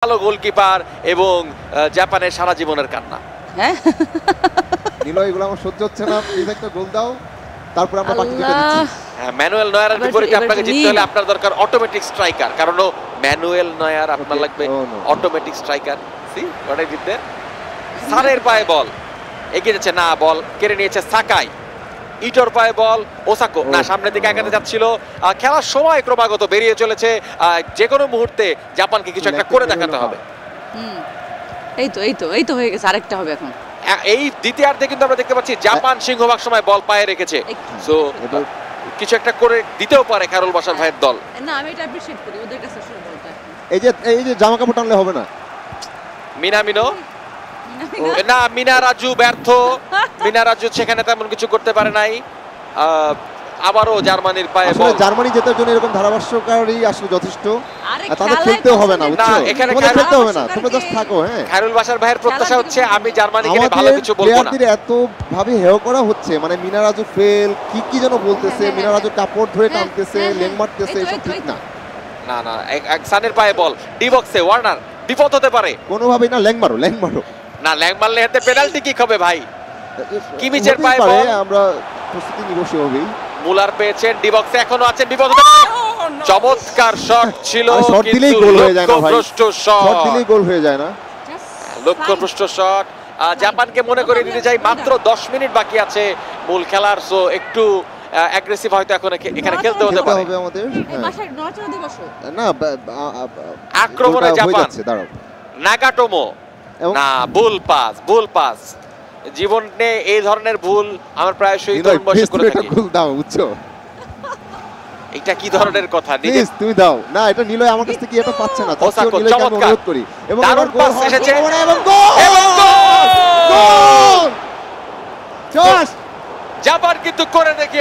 ভালো গোলকিপার এবং জাপানের সারা জীবনের কান্না। হ্যাঁ নিলো এগুলো আমার সহ্য হচ্ছে না, প্লিজ একটা গোল দাও, তারপর আমরা বাকি দুটো দিচ্ছি। হ্যাঁ, ম্যানুয়েল নয়ারের বিপরীতে আপনাকে জিততে হলে আপনার দরকার অটোমেটিক স্ট্রাইকার, কারণ ম্যানুয়েল নয়ার আপনার লাগবে automatic striker. See what I did there. সারের পায়ে বল এগিয়ে যাচ্ছে, না বল কেড়ে নিয়েছে সাকাই। ইটোর পায়ে বল, ওসাকো না সামনের দিকে আগাতে যাচ্ছিল। খেলার সময় ক্রমাগত বেরিয়ে চলেছে, যে কোনো মুহূর্তে জাপানকে কিছু একটা করে দেখাতে হবে। এই তো হয়ে গেছে, আরেকটা হবে এখন। এই দ্বিতীয়ার্ধে কিন্তু আমরা দেখতে পাচ্ছি জাপান সিংহভাগ সময় বল পায়ে রেখেছে, সো কিছু একটা করে দিতেও পারে কারুল বাসার ভাইয়ের দল। না আমি এটা অ্যাপ্রিশিয়েট করি, ওদের কাছে আসলে বলটা এই যে জামা কাপড় টানলে হবে না। মিনামিনো না, মিনারাজু ব্যর্থ। মিনারাজু সেখানে তেমন কিছু করতে পারে নাই। আবারও জার্মানির পায়ে বল। জার্মানি জেতার জন্য এরকম ধারাভাষ্যকারী আসলে যথেষ্ট, তাদের খেলতেও হবে না, বুঝছো? এখানে খেলতে হবে না, তোমরা জাস্ট থাকো। হ্যাঁ, খায়রুল বাশার ভাইয়ের প্রত্যাশা হচ্ছে আমি জার্মানিকে ভালো কিছু বলবো না। প্লেয়ারদের এত ভাবে হেয় করা হচ্ছে, মানে মিনারাজু ফেল কি যেন বলতেছে, মিনারাজু কাপড় ধরে টানতেছে, লেং মারতেছে, এসব ঠিক না। না না, এক সানের পায়ে বল, ডি বক্সে ওয়ার্নার, বিপদ হতে পারে কোনোভাবেই না। ল্যাং মারো না, ল্যাং মারলে হাতে পেনাল্টি কিক হবে ভাই। কিমিচের পায়ে বল, আমরা প্রস্তুতি নিব সেভাবেই। মুলার পেয়েছেন, ডি বক্সে এখনো আছেন, বিপদ হতে পারে। চমৎকার শট ছিল, শট দিলেই গোল হয়ে যায় না ভাই, শট দিলেই গোল হয়ে যায় না। লক্ষ্যভ্রষ্ট শট। জাপানকে মনে করে দিতে চাই মাত্র 10 মিনিট বাকি আছে মূল খেলার, সো একটু অ্যাগ্রেসিভ হয়তো এখন এখানে খেলতে হতে পারে আমাদের। না আক্রমণে জাপান, নাগাটোমো না, ভুল পাস। জীবনে এই ধরনের ভুল আমার প্রায়শই তরুণ বয়সে করে থাকি। গোল দাও, বুঝছো? এটা কি ধরনের কথা? প্লিজ তুমি দাও না, এটা নিলয় আমার কাছ থেকে এটা পাচ্ছে না, ওসাকো নিলয়কে আমি অনুরোধ করি। এবং দারুণ পাস এসেছে এবং গোল! জাপান কিন্তু করে দেখিয়ে